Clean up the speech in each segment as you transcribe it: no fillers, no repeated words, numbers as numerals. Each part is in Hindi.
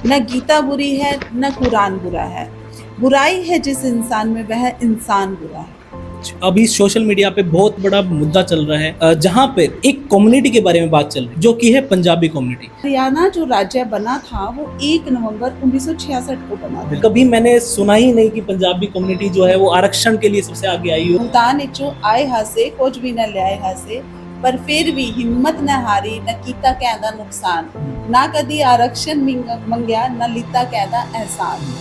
न गीता बुरी है न कुरान बुरा है। बुराई है जिस इंसान में वह इंसान बुरा है। अभी सोशल मीडिया पे बहुत बड़ा मुद्दा चल रहा है जहाँ पे एक कम्युनिटी के बारे में बात चल रही है जो कि है पंजाबी कम्युनिटी। हरियाणा जो राज्य बना था वो 1 नवंबर 1966 को बना था। कभी मैंने सुना ही नहीं कि पंजाबी कम्युनिटी जो है वो आरक्षण के लिए सबसे आगे आई हो। मुल्तान इचो आए हासे कुछ भी न ल्याए हासे, पर फिर भी हिम्मत न हारी न कीता कहदा नुकसान, ना कदी आरक्षण मंगया न लीता कहदा एहसान।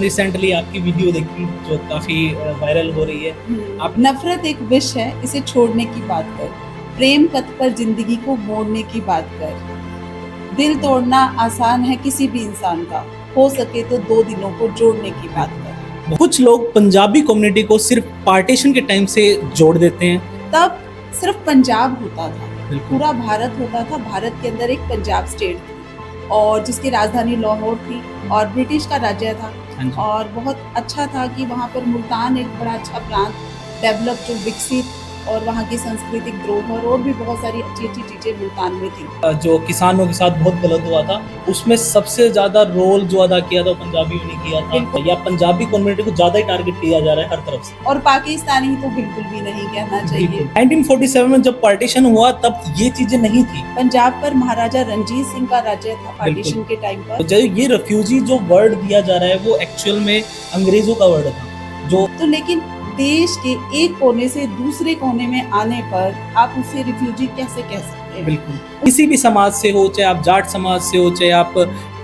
रिसेंटली आपकी वीडियो देखी जो काफी वायरल हो रही है। आप नफरत एक विष है, इसे छोड़ने की बात कर, प्रेम पथ पर जिंदगी को मोड़ने की बात कर। दिल तोड़ना आसान है किसी भी इंसान का, हो सके तो 2 दिलों को जोड़ने की बात कर। कुछ लोग पंजाबी कम्युनिटी को सिर्फ पार्टीशन के टाइम से जोड़ देते हैं। तब सिर्फ पंजाब होता था, पूरा भारत होता था। भारत के अंदर एक पंजाब स्टेट थी और जिसकी राजधानी लाहौर थी और ब्रिटिश का राज्य था। और बहुत अच्छा था कि वहाँ पर मुल्तान एक बड़ा अच्छा प्रांत डेवलप जो विकसित और वहाँ की सांस्कृतिक धरोहर और भी बहुत सारी अच्छी अच्छी चीजें मुल्तान में थी। जो किसानों के साथ बहुत गलत हुआ था उसमें सबसे ज्यादा रोल जो अदा किया था पंजाबियों ने किया था, या पंजाबी कम्युनिटी को ज्यादा ही टारगेट किया जा रहा है हर तरफ से। और पाकिस्तानी तो बिल्कुल भी नहीं कहना चाहिए। 1947 में जब पार्टीशन हुआ तब ये चीजें नहीं थी। पंजाब पर महाराजा रणजीत सिंह का राज्य था पार्टीशन के टाइम पर। जो ये रेफ्यूजी जो वर्ड दिया जा रहा है वो एक्चुअल में अंग्रेजों का वर्ड था जो तो लेकिन देश के एक कोने से दूसरे कोने में आने पर आप उसे रिफ्यूजी कैसे कह सकते हैं? बिल्कुल किसी भी समाज से हो, चाहे आप जाट समाज से हो, चाहे आप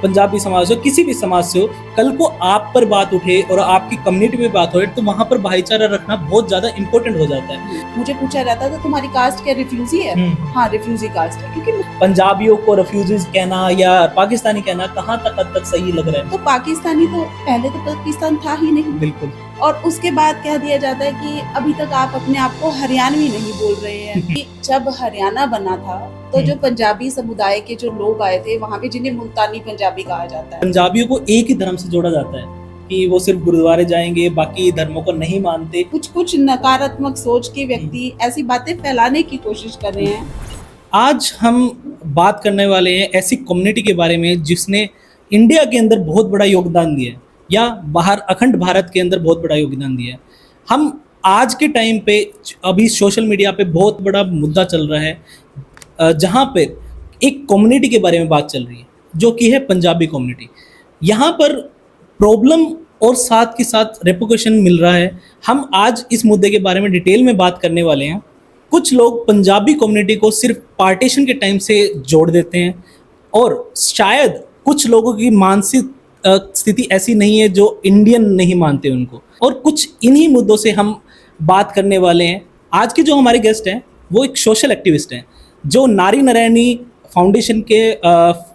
पंजाबी समाज से हो, किसी भी समाज से हो, कल को आप पर बात उठे और आपकी कम्युनिटी में बात हो तो वहाँ पर भाईचारा रखना बहुत ज्यादा इम्पोर्टेंट हो जाता है। मुझे पूछा जाता था तुम्हारी कास्ट क्या रिफ्यूजी है? हाँ रिफ्यूजी कास्ट है, क्योंकि पंजाबियों को रिफ्यूजीज कहना या पाकिस्तानी कहना कहाँ तक हद तक सही लग रहा है? तो पाकिस्तानी तो पहले तो पाकिस्तान था ही नहीं। बिल्कुल। और उसके बाद कह दिया जाता है कि अभी तक आप अपने आप को हरियाणवी नहीं बोल रहे हैं। कि जब हरियाणा बना था तो जो पंजाबी समुदाय के जो लोग आए थे वहाँ पे, जिन्हें मुल्तानी पंजाबी कहा जाता है, पंजाबियों को एक ही धर्म से जोड़ा जाता है कि वो सिर्फ गुरुद्वारे जाएंगे, बाकी धर्मों को नहीं मानते। कुछ नकारात्मक सोच के व्यक्ति ऐसी बातें फैलाने की कोशिश कर रहे हैं। आज हम बात करने वाले हैं ऐसी कम्युनिटी के बारे में जिसने इंडिया के अंदर बहुत बड़ा योगदान दिया है या बाहर अखंड भारत के अंदर बहुत बड़ा योगदान दिया है। हम आज के टाइम पे अभी सोशल मीडिया पे बहुत बड़ा मुद्दा चल रहा है जहाँ पे एक कम्युनिटी के बारे में बात चल रही है जो कि है पंजाबी कम्युनिटी। यहाँ पर प्रॉब्लम और साथ के साथ रेपुटेशन मिल रहा है। हम आज इस मुद्दे के बारे में डिटेल में बात करने वाले हैं। कुछ लोग पंजाबी कम्युनिटी को सिर्फ पार्टीशन के टाइम से जोड़ देते हैं और शायद कुछ लोगों की मानसिक स्थिति ऐसी नहीं है जो इंडियन नहीं मानते उनको, और कुछ इन्हीं मुद्दों से हम बात करने वाले हैं। आज के जो हमारे गेस्ट हैं वो एक सोशल एक्टिविस्ट हैं जो नारी नारायणी फाउंडेशन के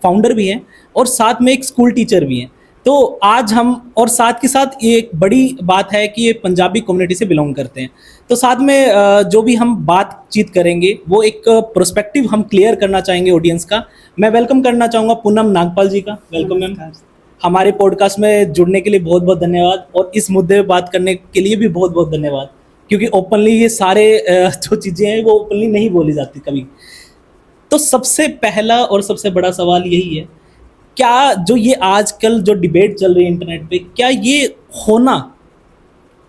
फाउंडर भी हैं और साथ में एक स्कूल टीचर भी हैं। तो आज हम, और साथ के साथ ये एक बड़ी बात है कि ये पंजाबी कम्युनिटी से बिलोंग करते हैं। तो साथ में जो भी हम बातचीत करेंगे वो एक प्रोस्पेक्टिव हम क्लियर करना चाहेंगे ऑडियंस का। मैं वेलकम करना चाहूँगा पूनम नागपाल जी का। वेलकम मैम, हमारे पॉडकास्ट में जुड़ने के लिए बहुत बहुत धन्यवाद, और इस मुद्दे पे बात करने के लिए भी बहुत बहुत धन्यवाद, क्योंकि ओपनली ये सारे जो चीज़ें हैं वो ओपनली नहीं बोली जाती कभी। तो सबसे पहला और सबसे बड़ा सवाल यही है, क्या जो ये आजकल जो डिबेट चल रही है इंटरनेट पे, क्या ये होना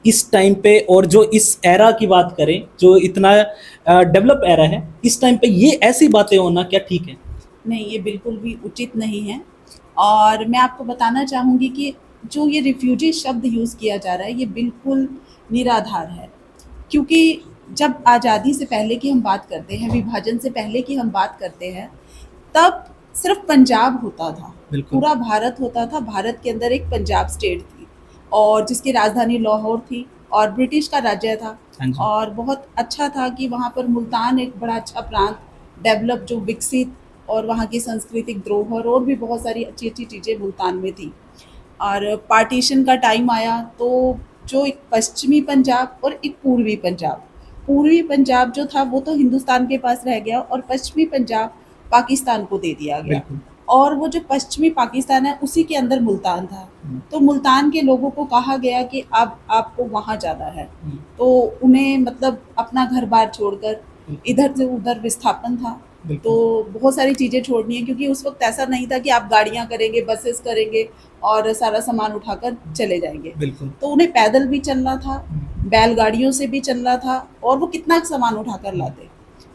इस टाइम पे, और जो इस एरा की बात करें जो इतना डेवलप एरा है, इस टाइम पे ये ऐसी बातें होना क्या ठीक है? नहीं, ये बिल्कुल भी उचित नहीं है। और मैं आपको बताना चाहूँगी कि जो ये रिफ्यूजी शब्द यूज़ किया जा रहा है ये बिल्कुल निराधार है। क्योंकि जब आज़ादी से पहले की हम बात करते हैं, विभाजन से पहले की हम बात करते हैं, तब सिर्फ पंजाब होता था, पूरा भारत होता था। भारत के अंदर एक पंजाब स्टेट थी और जिसकी राजधानी लाहौर थी और ब्रिटिश का राज्य था। और बहुत अच्छा था कि वहाँ पर मुल्तान एक बड़ा अच्छा प्रांत डेवलप जो विकसित और वहाँ की सांस्कृतिक धरोहर और भी बहुत सारी अच्छी अच्छी चीज़ें मुल्तान में थी। और पार्टीशन का टाइम आया तो जो एक पश्चिमी पंजाब और एक पूर्वी पंजाब जो था वो तो हिंदुस्तान के पास रह गया और पश्चिमी पंजाब पाकिस्तान को दे दिया गया। और वो जो पश्चिमी पाकिस्तान है उसी के अंदर मुल्तान था। तो मुल्तान के लोगों को कहा गया कि अब आपको वहाँ जाना है। तो उन्हें मतलब अपना घर बार छोड़कर इधर से उधर विस्थापन था। बिल्कुल। तो बहुत सारी चीज़ें छोड़नी है, क्योंकि उस वक्त ऐसा नहीं था कि आप गाड़ियाँ करेंगे, बसेस करेंगे और सारा सामान उठाकर चले जाएंगे। बिल्कुल। तो उन्हें पैदल भी चलना था, हम्म, बैलगाड़ियों से भी चलना था, और वो कितना सामान उठाकर लाते।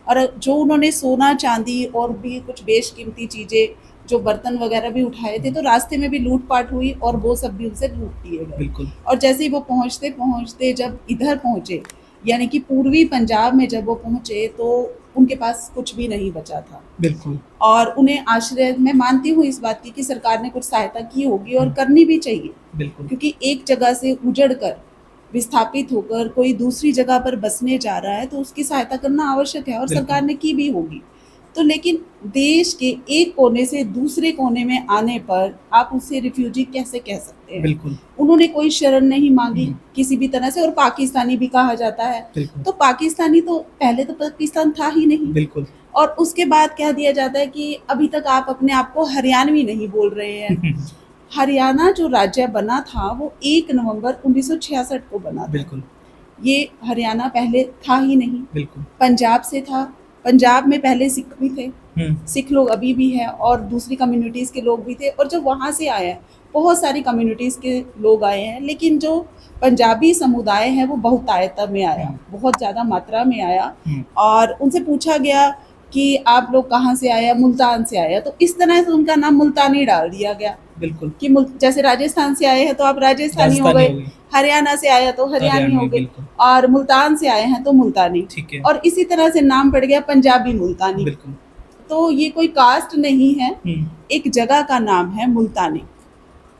और जो उन्होंने सोना चांदी और भी कुछ बेशकीमती चीज़ें, जो बर्तन वगैरह भी उठाए थे, तो रास्ते में भी लूट-पाट हुई और वो सब भी उनसे लूट लिए गए। बिल्कुल। और जैसे ही वो पहुँचते-पहुँचते जब इधर पहुँचे, यानी कि पूर्वी पंजाब में जब वो पहुँचे, तो उनके पास कुछ भी नहीं बचा था। बिल्कुल। और उन्हें आश्रय, मैं मानती हूँ इस बात की कि सरकार ने कुछ सहायता की होगी और करनी भी चाहिए, बिल्कुल। क्योंकि एक जगह से उजड़ कर, विस्थापित होकर कोई दूसरी जगह पर बसने जा रहा है, तो उसकी सहायता करना आवश्यक है, और बिल्कुल। सरकार ने की भी होगी। तो लेकिन देश के एक कोने से दूसरे कोने में आने पर आप उसे रिफ्यूजी कैसे कह सकते हैं? बिल्कुल। उन्होंने कोई शरण नहीं मांगी हम्म, किसी भी तरह से, और पाकिस्तानी भी कहा जाता है। बिल्कुल। तो पाकिस्तानी तो पहले तो पाकिस्तान था ही नहीं, बिल्कुल। और उसके बाद कह दिया जाता है कि अभी तक आप अपने आप को हरियाणवी नहीं बोल रहे हैं। हरियाणा जो राज्य बना था वो 1 नवंबर 1966 को बना था। बिल्कुल। ये हरियाणा पहले था ही नहीं, बिल्कुल। पंजाब से था। पंजाब में पहले सिख भी थे, हम्म, सिख लोग अभी भी हैं, और दूसरी कम्युनिटीज़ के लोग भी थे, और जो वहाँ से आए हैं, बहुत सारी कम्युनिटीज़ के लोग आए हैं, लेकिन जो पंजाबी समुदाय है वो बहुतायत में आया, बहुत ज़्यादा मात्रा में आया। और उनसे पूछा गया कि आप लोग कहाँ से आए हैं? मुल्तान से आए हैं। तो इस तरह से उनका नाम मुल्तानी डाल दिया गया बिल्कुल। कि जैसे राजस्थान से आए हैं तो आप राजस्थानी हो राजस्थानी गए, हो गई। हरियाणा से आए हैं तो हरियाणी हो गए, बिल्कुल। और मुल्तान से आए हैं तो मुल्तानी। ठीक है। और इसी तरह से नाम पड़ गया पंजाबी मुल्तानी। बिल्कुल। तो ये कोई कास्ट नहीं है, हम्म। एक जगह का नाम है मुल्तानी।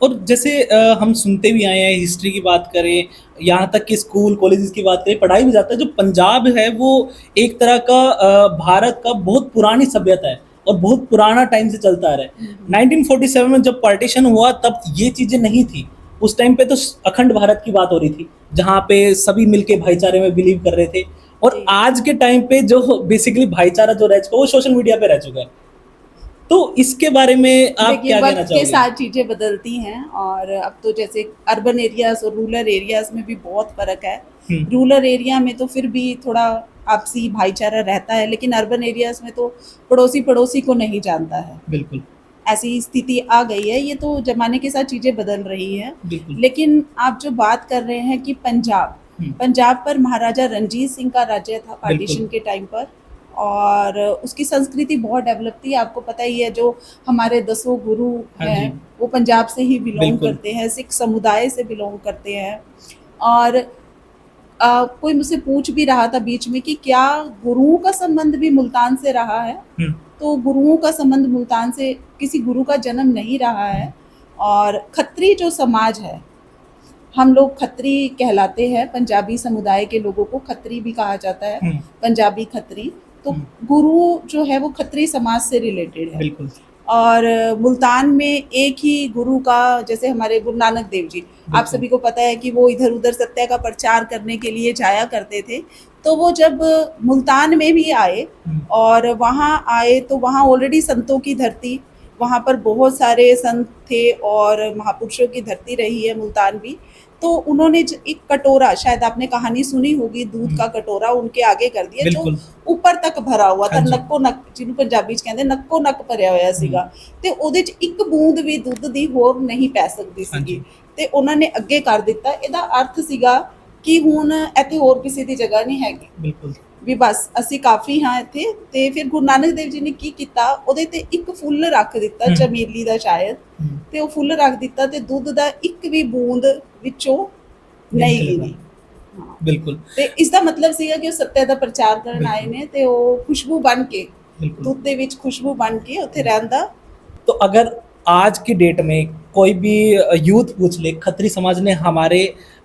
और जैसे हम सुनते भी आए हैं, हिस्ट्री की बात करें, यहाँ तक कि स्कूल कॉलेजेस की बात करें, पढ़ाई भी जाता है, जो पंजाब है वो एक तरह का भारत का बहुत पुरानी सभ्यता है और बहुत पुराना टाइम से चलता आ रहा है। 1947 में जब पार्टीशन हुआ तब ये चीज़ें नहीं थी। उस टाइम पे तो अखंड भारत की बात हो रही थी, जहाँ पे सभी मिलके भाईचारे में बिलीव कर रहे थे। और जी। आज के टाइम पे जो बेसिकली भाईचारा जो रह चुका है वो सोशल मीडिया पे रह चुका है। तो इसके बारे में आप देखिए, क्या कहना वक्त के चाहोगे? साथ चीज़ें बदलती हैं, और अब तो जैसे अर्बन एरियाज और रूरल एरियाज में भी बहुत फ़र्क है। रूरल एरिया में तो फिर भी थोड़ा आपसी भाईचारा रहता है, लेकिन अर्बन एरियाज में तो पड़ोसी पड़ोसी को नहीं जानता है। बिल्कुल। ऐसी स्थिति आ गई है। ये तो ज़माने के साथ चीज़ें बदल रही हैं। बिल्कुल। लेकिन आप जो बात कर रहे हैं कि पंजाब पर महाराजा रणजीत सिंह का राज्य था पार्टीशन के टाइम पर, और उसकी संस्कृति बहुत डेवलप थी। आपको पता ही है, जो हमारे 10 गुरु हैं वो पंजाब से ही बिलोंग करते हैं, सिख समुदाय से बिलोंग करते हैं। और कोई मुझसे पूछ भी रहा था बीच में कि क्या गुरुओं का संबंध भी मुल्तान से रहा है? तो गुरुओं का संबंध मुल्तान से किसी गुरु का जन्म नहीं रहा है। और खत्री जो समाज है, हम लोग खत्री कहलाते हैं, पंजाबी समुदाय के लोगों को खत्री भी कहा जाता है, पंजाबी खत्री। तो गुरु जो है वो खत्री समाज से रिलेटेड है। बिल्कुल। और मुल्तान में एक ही गुरु का, जैसे हमारे गुरु नानक देव जी, आप सभी को पता है कि वो इधर उधर सत्य का प्रचार करने के लिए जाया करते थे। तो वो जब मुल्तान में भी आए और वहाँ आए तो वहाँ ऑलरेडी संतों की धरती, वहाँ पर बहुत सारे संत थे और महापुरुषों की धरती रही है मुल्तान भी। तो उन्होंने एक कटोरा, शायद आपने कहानी सुनी होगी, दूध का कटोरा उनके आगे कर दिया, जो ऊपर तक भरा हुआ था, नक्को नक, ਜਿਹਨੂੰ ਪੰਜਾਬੀ ਚ ਕਹਿੰਦੇ ਨੱਕੋ ਨੱਕ ਭਰਿਆ ਹੋਇਆ ਸੀਗਾ, ਤੇ ਉਹਦੇ ਚ ਇੱਕ ਬੂੰਦ ਵੀ ਦੁੱਧ ਦੀ ਹੋਰ ਨਹੀਂ ਪੈ ਸਕਦੀ ਸੀਗੀ, ਤੇ ਉਹਨਾਂ ਨੇ ਅੱਗੇ ਕਰ ਦਿੱਤਾ। ਇਹਦਾ ਅਰਥ ਸੀਗਾ ਕਿ ਹੁਣ ਇੱਥੇ ਹੋਰ ਕਿਸੇ ਦੀ ਜਗ੍ਹਾ ਨਹੀਂ ਹੈਗੀ, ਬਿਲਕੁਲ ਵੀ ਬਸ ਅਸੀਂ ਕਾਫੀ ਹਾਂ ਇੱਥੇ। ਤੇ ਫਿਰ ਗੁਰੂ ਨਾਨਕ ਦੇਵ ਜੀ ਨੇ ਕੀ ਕੀਤਾ, ਉਹਦੇ ਤੇ ਇੱਕ ਫੁੱਲ ਰੱਖ ਦਿੱਤਾ, ਚਮੇਲੀ ਦਾ ਸ਼ਾਇਦ, ਤੇ ਉਹ ਫੁੱਲ ਰੱਖ ਦਿੱਤਾ ਤੇ ਦੁੱਧ ਦਾ ਇੱਕ ਵੀ ਬੂੰਦ ਵਿੱਚੋਂ ਨਹੀਂ ਗਿਰੀ। बिल्कुल। ਤੇ ਇਸ ਦਾ ਮਤਲਬ ਸੀਗਾ ਕਿ ਉਹ ਸੱਤਿਆ ਦਾ ਪ੍ਰਚਾਰ ਕਰਨ ਆਏ ਨੇ, ਤੇ ਉਹ ਖੁਸ਼ਬੂ ਬਣ ਕੇ, ਦੁੱਧ ਦੇ ਵਿੱਚ ਖੁਸ਼ਬੂ ਬਣ ਕੇ ਉੱਥੇ ਰਹਿੰਦਾ। तो अगर आज की डेट में कोई भी यूथ पूछ ले खत्री समाज ने हमारे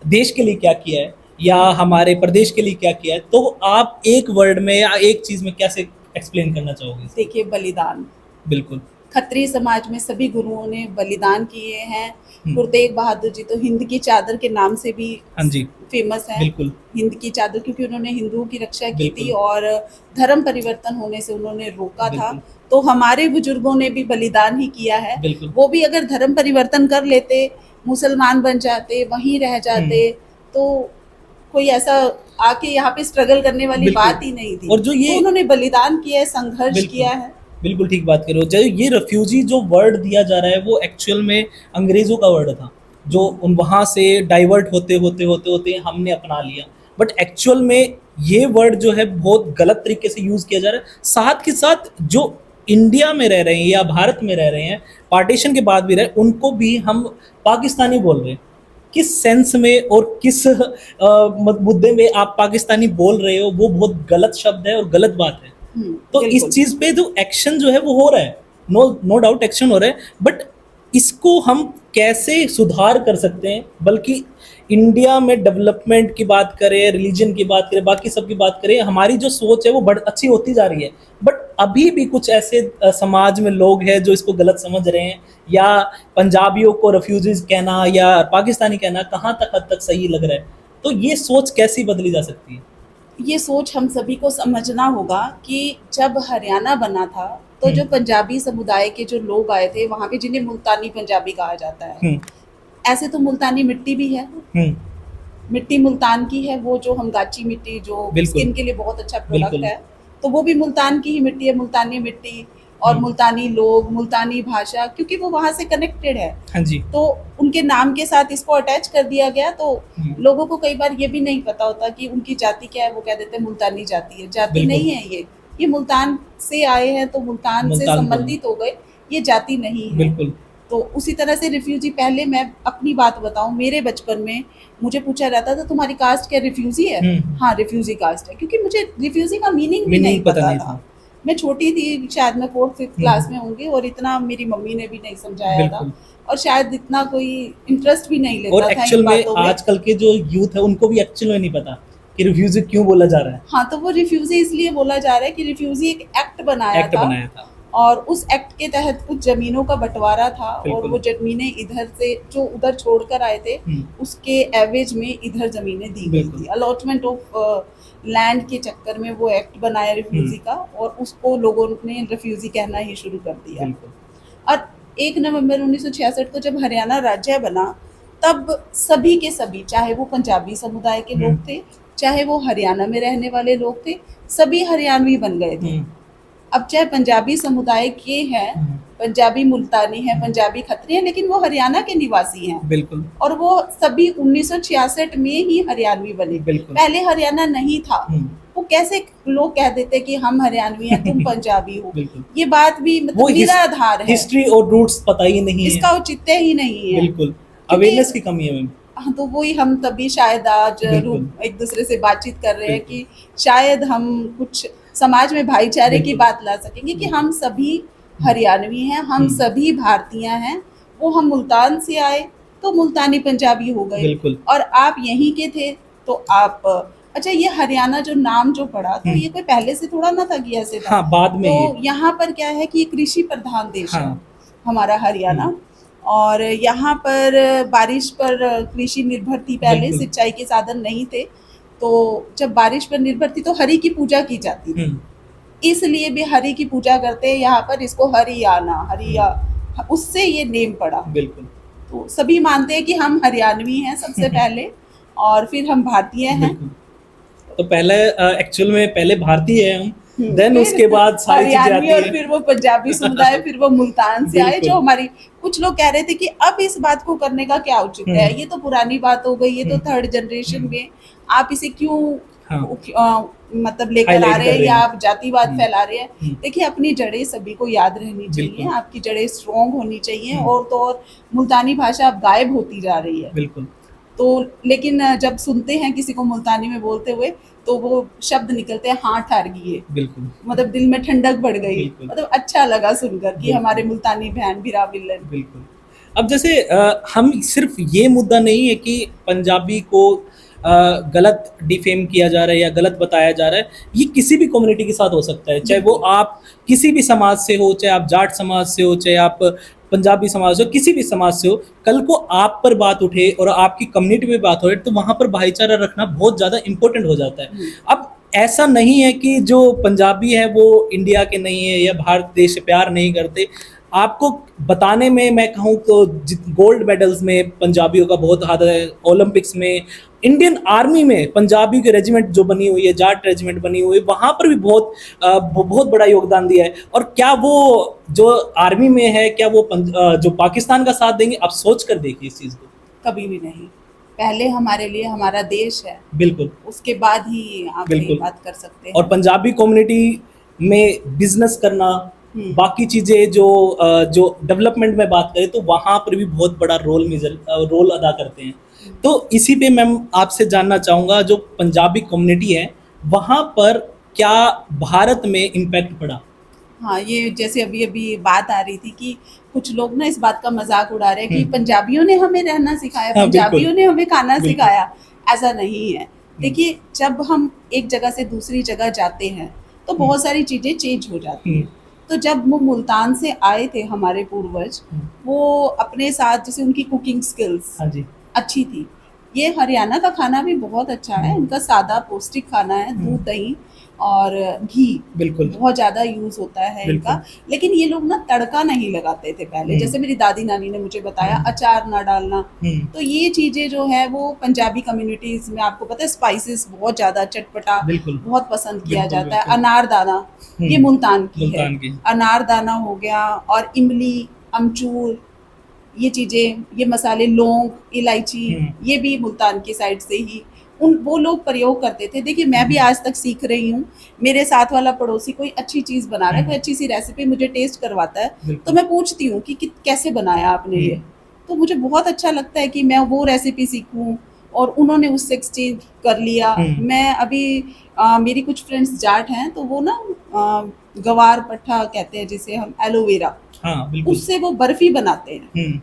देश के लिए क्या किया है या हमारे प्रदेश के लिए क्या किया है, तो आप एक वर्ड में या एक चीज में कैसे एक्सप्लेन करना चाहोगे? देखिए, बलिदान। बिल्कुल, खत्री समाज में सभी गुरुओं ने बलिदान किए हैं। गुरु तेग बहादुर जी तो हिंद की चादर के नाम से भी फेमस है। बिल्कुल, हिंद की चादर, क्योंकि उन्होंने हिंदुओं की रक्षा की थी और धर्म परिवर्तन होने से उन्होंने रोका था। तो हमारे बुजुर्गों ने भी बलिदान ही किया है। वो भी अगर धर्म परिवर्तन कर लेते, मुसलमान बन जाते, वहीं रह जाते, तो कोई ऐसा आके यहाँ पे स्ट्रगल करने वाली बिल्कुल। बात ही नहीं थी। और जो ये तो उन्होंने बलिदान किया है, संघर्ष बिल्कुल। किया है। बिल्कुल ठीक बात कर रहे हो। जो ये रेफ्यूजी जो वर्ड दिया जा रहा है वो एक्चुअल में अंग्रेज़ों का वर्ड था, जो उन वहाँ से डाइवर्ट होते हमने अपना लिया। बट एक्चुअल में ये वर्ड जो है बहुत गलत तरीके से यूज़ किया जा रहा है। साथ के साथ जो इंडिया में रह रहे हैं या भारत में रह रहे हैं, पार्टीशन के बाद भी रहे, उनको भी हम पाकिस्तानी बोल रहे हैं। किस सेंस में और किस मुद्दे में आप पाकिस्तानी बोल रहे हो, वो बहुत गलत शब्द है और गलत बात है। तो इस बिल्कुल। चीज़ पे जो एक्शन जो है वो हो रहा है, नो डाउट एक्शन हो रहा है, बट इसको हम कैसे सुधार कर सकते हैं, बल्कि इंडिया में डेवलपमेंट की बात करें, रिलीजन की बात करें, बाकी सब की बात करें, हमारी जो सोच है वो बड़ अच्छी होती जा रही है। बट अभी भी कुछ ऐसे समाज में लोग हैं जो इसको गलत समझ रहे हैं, या पंजाबियों को रेफ्यूजीज कहना या पाकिस्तानी कहना कहाँ तक हद तक सही लग रहा है। तो ये सोच कैसी बदली जा सकती है? ये सोच हम सभी को समझना होगा कि जब हरियाणा बना था तो जो पंजाबी समुदाय के जो लोग आए थे वहाँ पे, जिन्हें मुल्तानी पंजाबी कहा जाता है, ऐसे तो मुल्तानी मिट्टी भी है, मिट्टी मुल्तान की है, वो जो हमगाची मिट्टी जो बिल्कुल। स्किन के लिए बहुत अच्छा प्रोडक्ट बिल्कुल। है, तो वो भी मुल्तान की ही मिट्टी है, मुल्तानी मिट्टी। और मुल्तानी लोग, मुल्तानी भाषा, क्योंकि वो वहाँ से कनेक्टेड है, हाँ जी। तो उनके नाम के साथ इसको अटैच कर दिया गया। तो लोगों को कई बार ये भी नहीं पता होता कि उनकी जाति क्या है, वो कह देते हैं मुल्तानी जाति है। जाति बिल्कुल। नहीं है ये मुल्तान से आए हैं तो मुल्तान से मुल्तान संबंधित हो गए, ये जाति नहीं है। बिल्कुल। तो उसी तरह से रिफ्यूजी, पहले मैं अपनी बात बताऊं, मेरे बचपन में मुझे पूछा जाता था तुम्हारी कास्ट क्या रिफ्यूजी है? हाँ, रिफ्यूजी कास्ट है, क्योंकि मुझे रिफ्यूजी का मीनिंग भी नहीं पता था। मैं छोटी थी, शायद मैं 4th-5th क्लास में होंगी, और इतना मेरी मम्मी ने भी नहीं समझाया था, और शायद इतना कोई इंटरेस्ट भी नहीं लेता और था एक्चुअल इन में बातों में। आजकल के जो यूथ है उनको भी एक्चुअल में नहीं पता कि रिफ्यूजी क्यों बोला जा रहा है। हाँ, तो वो रिफ्यूजी इसलिए बोला जा रहा है कि रिफ्यूजी एक एक्ट बनाया था, और उस एक्ट के तहत कुछ जमीनों का बंटवारा था, और वो जमीनें इधर से जो उधर छोड़कर आए थे उसके एवरेज में इधर जमीनें दी गई थी। अलॉटमेंट ऑफ लैंड के चक्कर में वो एक्ट बनाया रिफ्यूजी का, और उसको लोगों ने रिफ्यूजी कहना ही शुरू कर दिया। और 1 नवंबर 1966 को जब हरियाणा राज्य बना, तब सभी के सभी, चाहे वो पंजाबी समुदाय के लोग थे, चाहे वो हरियाणा में रहने वाले लोग थे, सभी हरियाणवी बन गए थे। अब चाहे पंजाबी समुदाय के हैं, पंजाबी मुल्तानी है, पंजाबी खत्री है, लेकिन वो हरियाणा के निवासी हैं। बिल्कुल। और वो सभी 1966 में ही हरियाणवी बने। पहले हरियाणा नहीं था। वो कैसे लोग कह देते कि हम हरियाणवी हैं, तुम पंजाबी हो? ये बात भी मतलब निराधार है। हिस्ट्री और रूट्स पता ही नहीं है, इसका औचित्य ही नहीं है। बिल्कुल, अवेयरनेस की कमी है। हाँ, तो वही हम तभी शायद आज एक दूसरे से बातचीत कर रहे हैं कि शायद हम कुछ समाज में भाईचारे की बात ला सकेंगे कि हम सभी हरियाणवी हैं, हम सभी भारतीय हैं। वो हम मुल्तान से आए तो मुल्तानी पंजाबी हो गए, और आप यहीं के थे तो आप, अच्छा, ये हरियाणा जो नाम जो पड़ा, तो ये कोई पहले से थोड़ा ना था कि ऐसे था। हाँ, बाद में। तो यहाँ पर क्या है कि कृषि प्रधान देश है हमारा हरियाणा, और यहाँ पर बारिश पर कृषि निर्भर थी पहले, सिंचाई के साधन नहीं थे। तो जब बारिश पर निर्भर थी तो हरि की पूजा की जाती थी, इसलिए भी हरि की पूजा करते हैं यहाँ पर, इसको हरिया, उससे ये नेम पड़ा। बिल्कुल। तो सभी मानते हैं कि हम हरियाणवी हैं सबसे पहले, और फिर हम भारतीय हैं। तो पहले एक्चुअल में पहले भारतीय है हम, देन उसके बाद सारी चीजें आती और फिर वो पंजाबी समुदाय, फिर वो मुल्तान से आए, जो हमारी, कुछ लोग कह रहे थे कि अब इस बात को करने का क्या औचित्य है, ये तो पुरानी बात हो गई, ये तो 3rd जनरेशन में आप इसे क्यों मतलब लेकर आ रहे हैं, या आप जातिवाद फैला रहे हैं। देखिए, अपनी जड़ें सभी को याद रहनी चाहिए, आपकी जड़ें स्ट्रॉन्ग होनी चाहिए, और तो और मुल्तानी भाषा अब गायब होती जा रही है। बिल्कुल। तो लेकिन जब सुनते हैं किसी को मुल्तानी में बोलते हुए, तो वो शब्द निकलते हैं, हाँ ठहरिए। बिल्कुल। मतलब दिल में ठंडक बढ़ गई, मतलब अच्छा लगा सुनकर कि हमारे मुल्तानी बहन भी राविलन। बिल्कुल। अब जैसे हम सिर्फ ये मुद्दा नहीं है कि पंजाबी को गलत डिफेम किया जा रहा है या गलत बताया जा रहा है, ये किसी भी कम्युनिटी के साथ हो सकता है, चाहे वो आप किसी भी समाज से हो, चाहे आप जाट समाज से हो, चाहे आप पंजाबी समाज से हो, किसी भी समाज से हो। कल को आप पर बात उठे और आपकी कम्युनिटी में बात हो, तो वहाँ पर भाईचारा रखना बहुत ज़्यादा इम्पोर्टेंट हो जाता है। अब ऐसा नहीं है कि जो पंजाबी है वो इंडिया के नहीं है या भारत देश से प्यार नहीं करते। आपको बताने में मैं कहूँ तो गोल्ड मेडल्स में पंजाबियों का बहुत हाथ है, ओलंपिक्स में, इंडियन आर्मी में पंजाबी की रेजिमेंट जो बनी हुई है, जाट रेजिमेंट बनी हुई है, वहाँ पर भी बहुत बड़ा योगदान दिया है। और क्या वो जो आर्मी में है, क्या वो जो पाकिस्तान का साथ देंगे? आप सोच कर देखिए इस चीज़ को। कभी भी नहीं। पहले हमारे लिए हमारा देश है, बिल्कुल उसके बाद ही आप ये बिल्कुल। बात कर सकते और हैं। पंजाबी कम्युनिटी में बिजनेस करना, बाकी चीज़ें जो डेवलपमेंट में बात करें तो वहाँ पर भी बहुत बड़ा रोल अदा करते हैं। तो इसी पे मैं आपसे जानना चाहूँगा, जो पंजाबी कम्युनिटी है वहाँ पर क्या भारत में इम्पैक्ट पड़ा? हाँ, ये जैसे अभी-अभी बात आ रही थी कि कुछ लोग ना इस बात का मज़ाक उड़ा रहे हैं कि हुँ। पंजाबियों ने हमें रहना सिखाया, हाँ, बिल्कुल। पंजाबियों ने हमें खाना बिल्कुल। सिखाया। ऐसा नहीं है। देखिए, जब हम एक जगह से दूसरी जगह जाते हैं, तो बहुत सारी चीज़ें चेंज हो जाती हैं। तो जब वो मुल्तान से आए थे हमारे पूर्वज, वो अपने साथ जैसे उनकी कुकिंग स्किल्स हाँ जी। अच्छी थी। ये हरियाणा का खाना भी बहुत अच्छा है, इनका सादा पौष्टिक खाना है, दूध, दही और घी बिल्कुल बहुत ज़्यादा यूज़ होता है इनका। लेकिन ये लोग ना तड़का नहीं लगाते थे पहले, जैसे मेरी दादी नानी ने मुझे बताया, अचार ना डालना। तो ये चीज़ें जो है वो पंजाबी कम्युनिटीज़ में आपको पता है स्पाइसेस बहुत ज़्यादा चटपटा बिल्कुल बहुत पसंद किया बिल्कुल जाता है। बिल्कुल। अनारदाना ये मुल्तान की है। मुल्तान की। अनारदाना हो गया और इमली, अमचूर, ये चीज़ें, ये मसाले, लौंग, इलायची, ये भी मुल्तान की साइड से ही वो लोग प्रयोग करते थे। देखिए, मैं भी आज तक सीख रही हूँ। मेरे साथ वाला पड़ोसी कोई अच्छी चीज़ बना रहा है, कोई अच्छी सी रेसिपी मुझे टेस्ट करवाता है, तो मैं पूछती हूँ कि कैसे बनाया आपने ये? तो मुझे बहुत अच्छा लगता है कि मैं वो रेसिपी सीखूँ और उन्होंने उससे एक्सचेंज कर लिया। मैं अभी मेरी कुछ फ्रेंड्स जाट हैं, तो वो ना गवार पट्ठा कहते हैं जिसे हम, एलोवेरा, हाँ, बिल्कुल। उससे वो बर्फी बनाते हैं।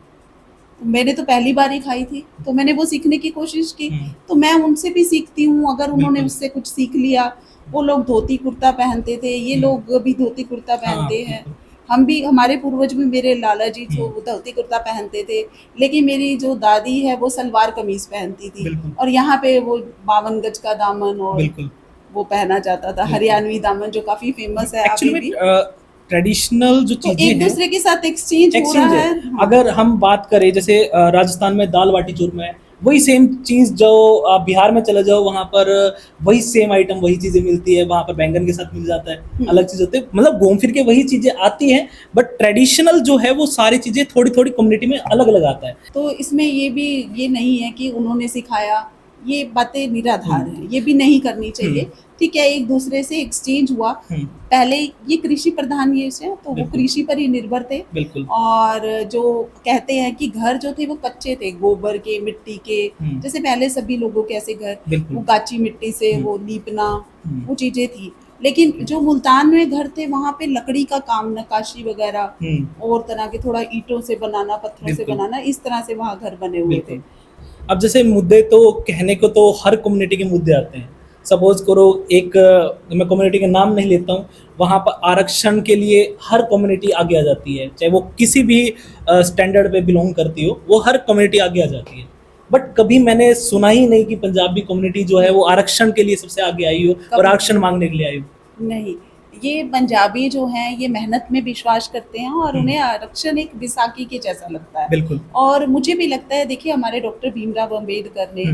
मैंने तो पहली बार ही खाई थी, तो मैंने वो सीखने की कोशिश की। तो मैं उनसे भी सीखती हूँ, अगर उन्होंने उससे कुछ सीख लिया। वो लोग धोती कुर्ता पहनते थे, ये लोग भी धोती कुर्ता पहनते हैं। हम भी, हमारे पूर्वज भी, मेरे लाला जी जो धोती कुर्ता पहनते थे, लेकिन मेरी जो दादी है वो सलवार कमीज पहनती थी। और यहाँ पे वो 52 गज का दामन और वो पहना जाता था, हरियाणवी दामन जो काफी फेमस है अभी भी। ट्रेडिशनल जो तो चीजें एक हैं, दूसरे के साथ एक्सचेंज हो रहा है। अगर हम बात करें जैसे राजस्थान में दाल बाटी चूरमा है, वही सेम चीज़ जो बिहार में चले जाओ वहाँ पर वही सेम आइटम, वही चीज़ें मिलती है, वहाँ पर बैंगन के साथ मिल जाता है, अलग चीज़ होती है, मतलब घूम फिर के वही चीज़ें आती हैं, बट ट्रेडिशनल जो है वो सारी चीज़ें थोड़ी थोड़ी कम्युनिटी में अलग अलग आता है। तो इसमें ये भी ये नहीं है कि उन्होंने सिखाया, ये बातें निराधार हैं, ये भी नहीं करनी चाहिए। ठीक है, एक दूसरे से एक्सचेंज हुआ। पहले ये कृषि प्रधान देश है, तो वो कृषि पर ही निर्भर थे। और जो कहते हैं कि घर जो थे वो कच्चे थे, गोबर के, मिट्टी के, जैसे पहले सभी लोगों के ऐसे घर, वो काची मिट्टी से वो लीपना, वो चीजें थी। लेकिन जो मुल्तान में घर थे वहाँ पे लकड़ी का काम, नक्काशी वगैरह और तरह के, थोड़ा ईंटों से बनाना, पत्थरों से बनाना, इस तरह से वहाँ घर बने हुए थे। अब जैसे मुद्दे तो कहने को तो हर कम्युनिटी के मुद्दे आते हैं। सपोज करो एक, मैं कम्युनिटी का नाम नहीं लेता हूँ, वहाँ पर आरक्षण के लिए हर कम्युनिटी आगे आ जाती है, चाहे वो किसी भी स्टैंडर्ड पे बिलोंग करती हो, वो हर कम्युनिटी आगे आ जाती है। बट कभी मैंने सुना ही नहीं कि पंजाबी कम्युनिटी जो है वो आरक्षण के लिए सबसे आगे आई हो और आरक्षण मांगने के लिए आई हो। नहीं, ये पंजाबी जो हैं ये मेहनत में विश्वास करते हैं और उन्हें आरक्षण एक विसाखी के जैसा लगता है। बिल्कुल। और मुझे भी लगता है, देखिए हमारे डॉक्टर भीमराव अंबेडकर ने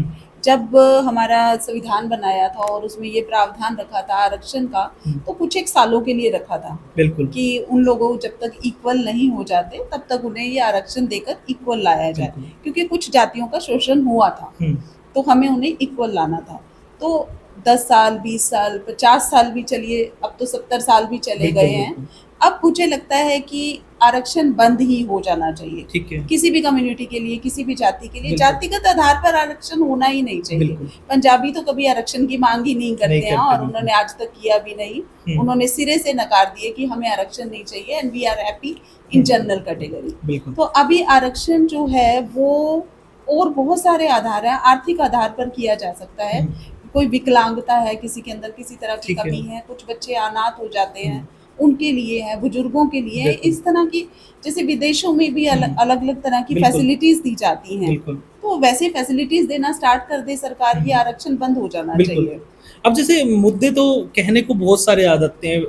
जब हमारा संविधान बनाया था और उसमें ये प्रावधान रखा था आरक्षण का, तो कुछ एक सालों के लिए रखा था। बिल्कुल। कि उन लोगों जब तक इक्वल नहीं हो जाते तब तक उन्हें ये आरक्षण देकर इक्वल लाया जाए, क्योंकि कुछ जातियों का शोषण हुआ था, तो हमें उन्हें इक्वल लाना था। तो 10 साल, 20 साल, 50 साल भी चलिए, अब तो 70 साल भी चले गए हैं। अब मुझे लगता है कि आरक्षण बंद ही हो जाना चाहिए। ठीक है। किसी भी कम्युनिटी के लिए, किसी भी जाति के लिए, जातिगत आधार पर आरक्षण होना ही नहीं चाहिए। पंजाबी तो कभी आरक्षण की मांग ही नहीं करते हैं और उन्होंने आज तक किया भी नहीं। उन्होंने सिरे से नकार दिए कि हमें आरक्षण नहीं चाहिए, and we are happy in general category. तो अभी आरक्षण जो है वो और बहुत सारे आधार है, आर्थिक आधार पर किया जा सकता है। कोई विकलांगता है किसी के अंदर, किसी तरह की कमी है, कुछ बच्चे अनाथ हो जाते हैं, उनके लिए है, बुजुर्गों के लिए है, इस तरह की, जैसे विदेशों में भी अलग अलग तरह की फैसिलिटीज दी जाती हैं, तो वैसे फैसिलिटीज देना स्टार्ट कर दे सरकार, ये आरक्षण बंद हो जाना चाहिए। अब जैसे मुद्दे तो कहने को बहुत सारे आ जाते हैं,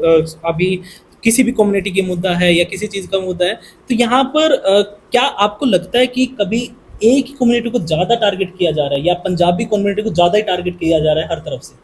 अभी किसी भी कम्युनिटी की मुद्दा है या किसी चीज़ का मुद्दा है, तो यहाँ पर क्या आपको लगता है कि कभी एक ही कम्युनिटी को ज़्यादा टारगेट किया जा रहा है या पंजाबी कम्युनिटी को ज़्यादा ही टारगेट किया जा रहा है हर तरफ से?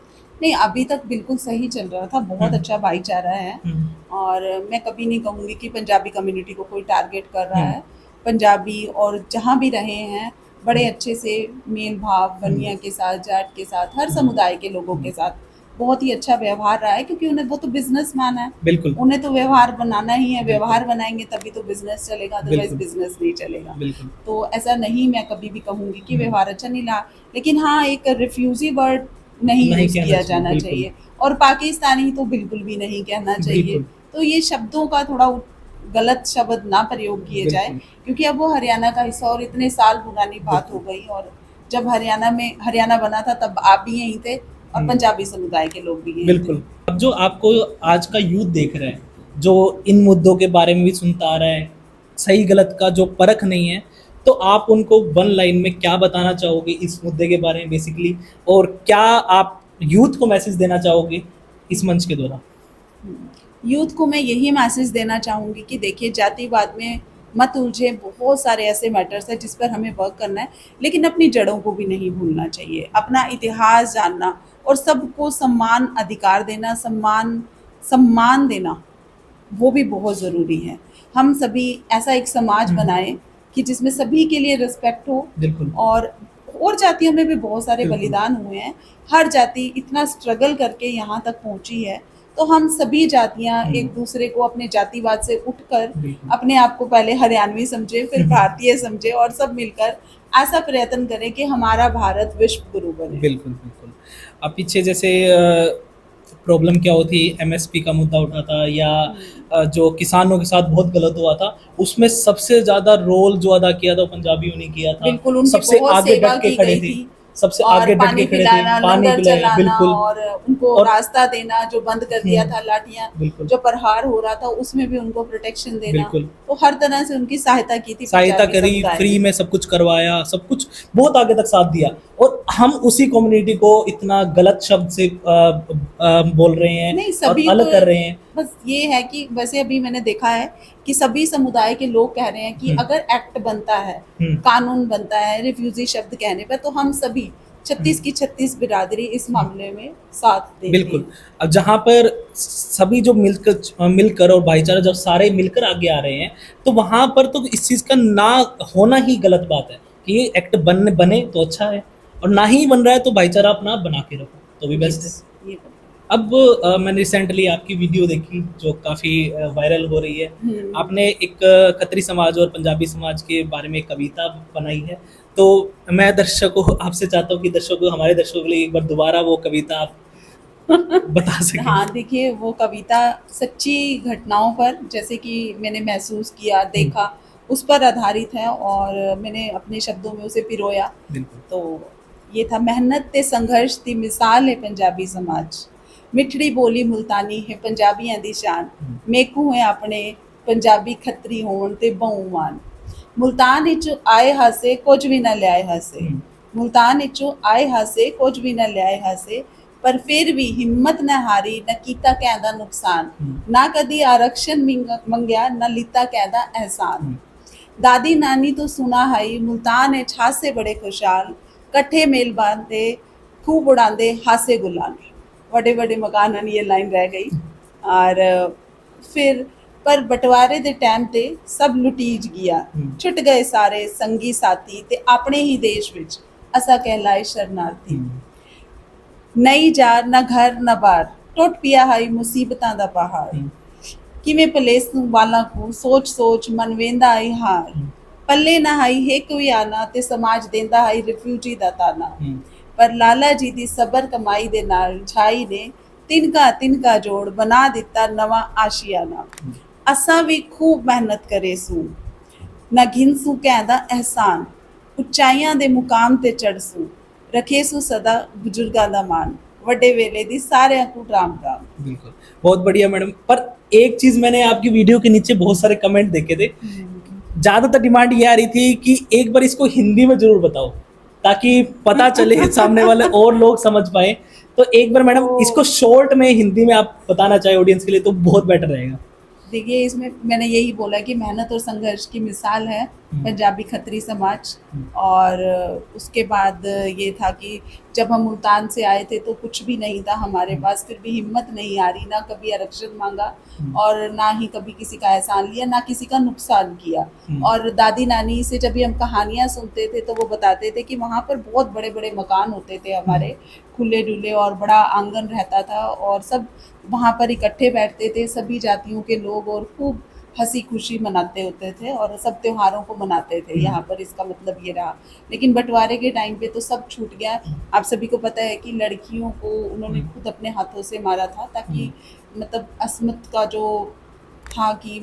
नहीं, अभी तक बिल्कुल सही चल रहा था, बहुत हम्म, अच्छा भाईचारा है। हम्म, और मैं कभी नहीं कहूँगी कि पंजाबी कम्युनिटी को कोई टारगेट कर रहा हम्म, है। पंजाबी और जहाँ भी रहे हैं, बड़े हम्म, अच्छे से मेल भाव हम्म, बनिया के साथ, जाट के साथ, हर हम्म, समुदाय के लोगों हम्म, के साथ बहुत ही अच्छा व्यवहार रहा है, क्योंकि उन्हें, वो तो बिजनेसमैन है, बिल्कुल, उन्हें तो व्यवहार बनाना ही है, बिल्कुल, व्यवहार बनाएंगे तभी तो बिजनेस चलेगा, अदरवाइज बिल्कुल, बिजनेस नहीं चलेगा। बिल्कुल, तो ऐसा नहीं मैं कभी भी कहूँगी कि हम्म, व्यवहार अच्छा नहीं रहा, लेकिन हाँ, एक रिफ्यूजी वर्ड नहीं नहीं यूज़ कहना किया चाहिए, जाना बिल्कुल, चाहिए, और पाकिस्तानी तो बिल्कुल भी नहीं कहना चाहिए। बिल्कुल, तो ये शब्दों का थोड़ा गलत शब्द ना प्रयोग किए जाए, बिल्कुल, क्योंकि अब वो हरियाणा का हिस्सा, और इतने साल पुरानी बात हो बिल्कुल, गई। और जब हरियाणा बना था, तब आप भी यहीं थे और हम्म, पंजाबी समुदाय के लोग भी यहीं थे। बिल्कुल। अब जो आपको आज का यूथ देख रहा है, जो इन मुद्दों के बारे में भी सुनता आ रहा है, सही गलत का जो परख नहीं है, तो आप उनको वन लाइन में क्या बताना चाहोगे इस मुद्दे के बारे में बेसिकली, और क्या आप यूथ को मैसेज देना चाहोगे इस मंच के द्वारा? यूथ को मैं यही मैसेज देना चाहूँगी कि देखिए, जातिवाद में मत उलझे, बहुत सारे ऐसे मैटर्स हैं जिस पर हमें वर्क करना है, लेकिन अपनी जड़ों को भी नहीं भूलना चाहिए, अपना इतिहास जानना और सबको सम्मान अधिकार देना, सम्मान सम्मान देना, वो भी बहुत ज़रूरी है। हम सभी ऐसा एक समाज हम्म, बनाएं कि जिसमें सभी के लिए रिस्पेक्ट हो। बिल्कुल, और जातियों में भी बहुत सारे बिल्कुल, बलिदान हुए हैं, हर जाति इतना स्ट्रगल करके यहाँ तक पहुँची है। तो हम सभी जातियाँ हम्म, एक दूसरे को अपने जातिवाद से उठकर बिल्कुल, अपने आप को पहले हरियाणवी समझे, फिर हम्म, भारतीय समझे, और सब मिलकर ऐसा प्रयत्न करें कि हमारा भारत विश्व गुरु बने। बिल्कुल, बिल्कुल। अब पीछे जैसे प्रॉब्लम क्या होती, एमएसपी का मुद्दा उठा था, या जो किसानों के साथ बहुत गलत हुआ था, उसमें सबसे ज़्यादा रोल जो अदा किया था वो पंजाबियों ने किया था। बिल्कुल, उनकी सबसे बहुत आगे सेवा डट के की खड़े गई थे, थी, सबसे और आगे डट के पानी खड़े थे, पिलाना, पानी लंगर पिलाया, चलाना, बिल्कुल। और उनको और रास्ता देना, जो बंद कर दिया था लाठियाँ, बिल्कुल, जो प्रहार हो रहा था उसमें भी उनको प्रोटेक्शन देना। बिल्कुल। तो हर तरह से उनकी सहायता की थी सहायता पंजाबी करी, समुदाय फ्री ने। में सब कुछ करवाया, सब कुछ बहुत आगे तक साथ दिया, और हम उसी कम्युनिटी को इतना गलत शब्द से बोल रहे हैं नहीं, और सभी को, अलग कर रहे हैं। बस ये है कि वैसे अभी मैंने देखा है कि सभी समुदाय के लोग कह रहे हैं कि हम्म, अगर एक्ट बनता है, हम्म, कानून बनता है रिफ्यूजी शब्द कहने पर, तो हम सभी हम्म, 36 की 36 बिरादरी इस मामले में साथ देती बिल्कुल। है। अब जहाँ पर सभी जो मिलकर मिलकर और भाईचारा जब सारे मिलकर आगे आ रहे हैं, तो वहाँ पर तो इस चीज़ का ना होना ही गलत बात है कि ये एक्ट बने बने तो अच्छा है, और ना ही बन रहा है तो भाईचारा अपना बना के रखो तो भी बेस्ट है। यस, ये बात। अब मैंने रिसेंटली आपकी वीडियो देखी जो काफ़ी वायरल हो रही है। हम्म। आपने एक खत्री समाज और पंजाबी समाज के बारे में एक कविता बनाई है, तो मैं दर्शकों आपसे चाहता हूँ कि दर्शकों, हमारे दर्शकों के लिए एक बार दोबारा वो कविता आप बता सकें। हाँ, देखिए, वो कविता सच्ची घटनाओं पर, जैसे कि मैंने महसूस किया, हम्म, देखा, उस पर आधारित है, और मैंने अपने शब्दों में उसे पिरोया। बिल्कुल, तो ये था, मेहनत ते संघर्ष दी मिसाल है पंजाबी समाज, मिठड़ी बोली मुल्तानी है पंजाबियां दी शान, हम्म, मेकू है अपने पंजाबी खत्री होण ते बहुमान, मुल्तान विचों आए हासे कुछ भी ना लियाए हासे, हम्म, मुल्तान विचों आए हासे कुछ भी ना लियाए हासे, पर फिर भी हिम्मत न हारी, न कीता कहदा नुकसान, हम्म, ना कदी आरक्षण मंगया, न लीता कहदा एहसान, हम्म, दादी नानी तो सुना हाई, मुल्तान है छासे बड़े खुशहाल, कट्ठे मेल बांधे खूब उड़ाते हासे गुलाल, बड़े बड़े मकान, ये लाइन रह गई। और फिर पर बंटवारे दे टाइम ते सब लुटीज गया, हम्म, छुट गए सारे संगी साथी ते अपने ही देश विच असा कहलाए शरणार्थी, हम्म, नहीं जा न घर न बार, टुट पिया हाई मुसीबतां दा पहाड़, हम्म, किवें पलेस नूं वालां को सोच सोच मन वेंदा आई हार, हम्म, पल्ले ना हाई हिक भी आना ते समाज देंदा हाई रिफ्यूजी दा ताना, हम्म, पर लाला जी दी सबर कमाई दे नाल झाई ने तिनका तिनका जोड़ बना दिता नवा आशियाना, असां भी खूब मेहनत करे सूं, ना घिनसू कहदा एहसान, उचाइयां दे मुकाम ते चढ़सूं, रखे सू सदा बुजुर्गां दा मान, वड्डे वेले दी सारियां को राम राम। बिल्कुल। बहुत बढ़िया मैडम, पर एक चीज़ मैंने आपकी वीडियो के नीचे बहुत सारे कमेंट देखे थे, ज़्यादातर डिमांड ये आ रही थी कि एक बार इसको हिंदी में ज़रूर बताओ, ताकि पता चले सामने वाले और लोग समझ पाएँ। तो एक बार मैडम तो इसको शॉर्ट में हिंदी में आप बताना चाहें ऑडियंस के लिए तो बहुत बेटर रहेगा। देखिए, इसमें मैंने यही बोला कि मेहनत और संघर्ष की मिसाल है पंजाबी खत्री समाज। और उसके बाद ये था कि जब हम मुल्तान से आए थे तो कुछ भी नहीं था हमारे पास, फिर भी हिम्मत नहीं आ रही, ना कभी आरक्षण मांगा और ना ही कभी किसी का एहसान लिया, ना किसी का नुकसान किया। और दादी नानी से जब भी हम कहानियाँ सुनते थे तो वो बताते थे कि वहाँ पर बहुत बड़े बड़े मकान होते थे हमारे, खुले डुले, और बड़ा आंगन रहता था और सब वहाँ पर इकट्ठे बैठते थे सभी जातियों के लोग और खूब हंसी खुशी मनाते होते थे और सब त्योहारों को मनाते थे यहाँ पर। इसका मतलब ये रहा। लेकिन बंटवारे के टाइम पे तो सब छूट गया। आप सभी को पता है कि लड़कियों को उन्होंने खुद अपने हाथों से मारा था ताकि मतलब अस्मत का जो था कि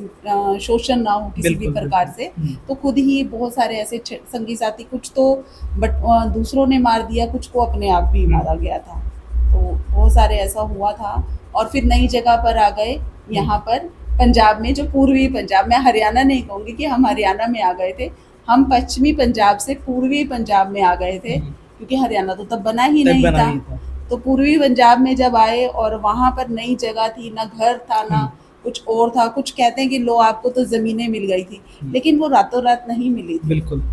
शोषण ना हो किसी भी बिल्कुल, प्रकार बिल्कुल। से। तो खुद ही बहुत सारे ऐसे संगी साथी, कुछ तो बट दूसरों ने मार दिया, कुछ को अपने आप भी मारा गया था। तो बहुत सारे ऐसा हुआ था। और फिर नई जगह पर आ गए, यहाँ पर पंजाब में, जो पूर्वी पंजाब, मैं हरियाणा नहीं कहूँगी कि हम हरियाणा में आ गए थे, हम पश्चिमी पंजाब से पूर्वी पंजाब में आ गए थे, क्योंकि हरियाणा तो तब बना ही तब नहीं बना था। नहीं था। तो पूर्वी पंजाब में जब आए और वहाँ पर नई जगह थी, ना घर था ना कुछ और था। कुछ कहते हैं कि लो आपको तो ज़मीनें मिल गई थी, लेकिन वो रातों रात नहीं मिली थी। बिल्कुल।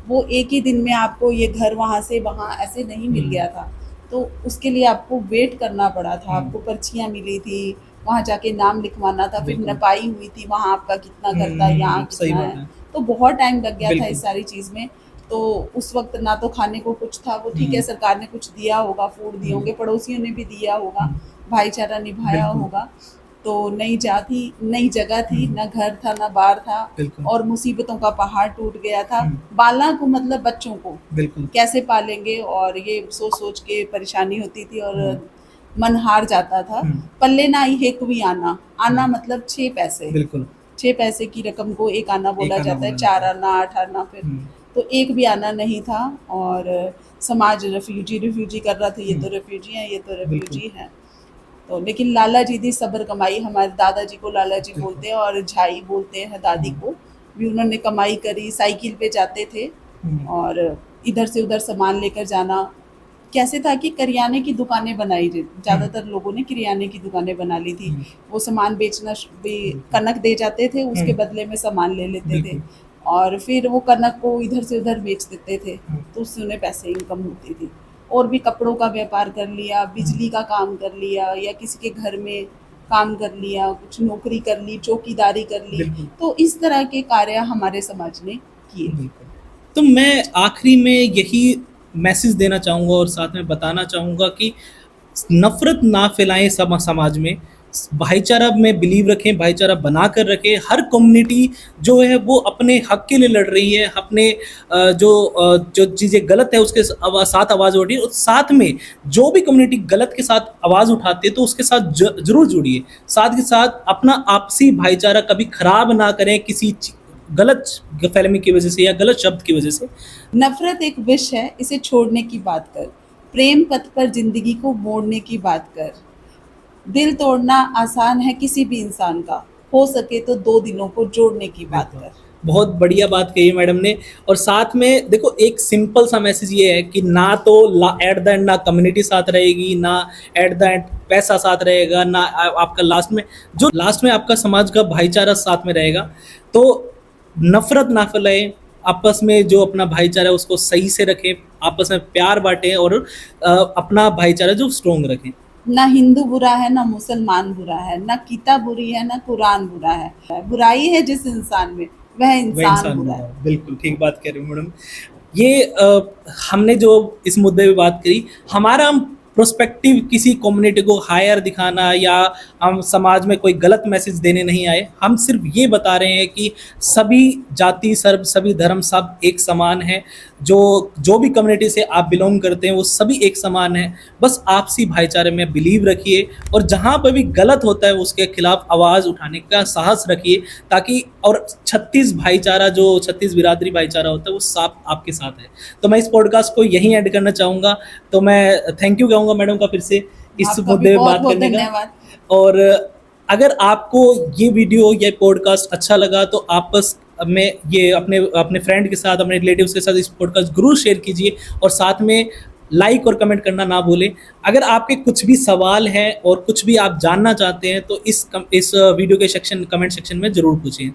वो एक ही दिन में आपको ये घर वहाँ से वहाँ ऐसे नहीं मिल गया था। तो उसके लिए आपको वेट करना पड़ा था, आपको पर्चियाँ मिली थी, वहाँ जाके नाम लिखवाना था, फिर बिल्कुल। नपाई हुई थी, वहाँ आपका कितना घर था, यहाँ सही कितना बात है। है। तो बहुत टाइम लग गया था बिल्कुल। इस सारी चीज़ में। तो उस वक़्त ना तो खाने को कुछ था, वो ठीक है हुँ, सरकार ने कुछ दिया होगा, फूड दिए होंगे, पड़ोसियों ने भी दिया होगा, भाईचारा निभाया बिल्कुल। होगा। तो नई जगह थी, ना घर था, ना बार था, बिल्कुल। और मुसीबतों का पहाड़ टूट गया था। बाला को मतलब बच्चों को बिल्कुल। कैसे पालेंगे, और ये सोच-सोच के परेशानी होती थी और मन हार जाता था। पल्ले ना ही एक भी आना, आना मतलब 6 पैसे। बिल्कुल। 6 पैसे की रकम को 1 आना बोला एक आना जाता है, बोला 4 जाता है। आना, 8 आना फिर। तो एक भी आना नहीं था। और समाज रिफ्यूजी कर रहा था, ये तो रिफ्यूजी हैं, ये तो बिल्कुल। रिफ्यूजी हैं। तो लेकिन लाला जी दी सब्र कमाई, हमारे दादाजी को लाला जी बिल्कुल। बोलते हैं और झाई बोलते हैं दादी को भी। उन्होंने कमाई करी, साइकिल पे जाते थे और इधर से उधर सामान लेकर जाना। कैसे था कि करियाने की दुकानें बनाई, ज़्यादातर लोगों ने किरियाने की दुकानें बना ली थी। वो सामान बेचना भी, कनक दे जाते थे, उसके बदले में सामान ले लेते थे बिल्कुल। और फिर वो कनक को इधर से उधर बेच देते थे, तो उससे उन्हें पैसे इनकम होती थी। और भी कपड़ों का व्यापार कर लिया, बिजली का काम कर लिया, या किसी के घर में काम कर लिया, कुछ नौकरी कर ली, चौकीदारी कर ली। बिल्कुल। तो इस तरह के कार्य हमारे समाज ने किए। बिल्कुल। तो मैं आखिरी में यही मैसेज देना चाहूँगा और साथ में बताना चाहूँगा कि नफ़रत ना फैलाएँ समाज में। भाईचारा में बिलीव रखें, भाईचारा बना कर रखें। हर कम्युनिटी जो है वो अपने हक के लिए लड़ रही है, अपने जो चीज़ें गलत है उसके साथ आवाज़ उठाइए, और साथ में जो भी कम्युनिटी गलत के साथ आवाज़ उठाती है तो उसके साथ ज़रूर जुड़िए। साथ के साथ अपना आपसी भाईचारा कभी खराब ना करें किसी गलत फ़हमी की वजह से या गलत शब्द की वजह से। नफ़रत एक विष है, इसे छोड़ने की बात कर। प्रेम पथ पर ज़िंदगी को मोड़ने की बात कर। दिल तोड़ना आसान है किसी भी इंसान का, हो सके तो 2 दिलों को जोड़ने की बात बिल्कुल। कर। बहुत बढ़िया बात कही मैडम ने। और साथ में देखो एक सिंपल सा मैसेज ये है कि ना तो एट द एंड ना कम्युनिटी साथ रहेगी, ना एट द एंड पैसा साथ रहेगा, ना आपका लास्ट में आपका समाज का भाईचारा साथ में रहेगा। तो नफ़रत ना फैलाएं, आपस में जो अपना भाईचारा है उसको सही से रखें, आपस में प्यार बाँटें और अपना भाईचारा जो स्ट्रॉन्ग रखें। ना हिंदू बुरा है, ना मुसलमान बुरा है, ना गीता बुरी है, ना कुरान बुरा है। बुराई है जिस इंसान में, वह वह इंसान इंसान बुरा बुरा है। है। बिल्कुल ठीक बात कह रही हूँ मैडम। ये हमने जो इस मुद्दे पे बात करी, हमारा प्रोस्पेक्टिव किसी कम्युनिटी को हायर दिखाना या हम समाज में कोई गलत मैसेज देने नहीं आए। हम सिर्फ ये बता रहे हैं कि सभी जाति, सर्व, सभी धर्म सब एक समान है। जो भी कम्युनिटी से आप बिलोंग करते हैं वो सभी एक समान है। बस आपसी भाईचारे में बिलीव रखिए और जहाँ पर भी गलत होता है उसके खिलाफ आवाज़ उठाने का साहस रखिए, ताकि और 36 बिरादरी भाईचारा होता है वो साफ आपके साथ है। तो मैं इस पॉडकास्ट को यहीं एंड करना चाहूँगा। तो मैं थैंक यू कहूँगा मैडम का फिर से इस आपका भी मुद्दे पे बहुत बात बहुत करने का। धन्यवाद। और अगर आपको ये वीडियो या पॉडकास्ट अच्छा लगा तो आपस में ये अपने अपने फ्रेंड के साथ, अपने रिलेटिव्स के साथ इस पॉडकास्ट ज़रूर शेयर कीजिए और साथ में लाइक और कमेंट करना ना भूलें। अगर आपके कुछ भी सवाल हैं और कुछ भी आप जानना चाहते हैं तो इस वीडियो के कमेंट सेक्शन में ज़रूर पूछें।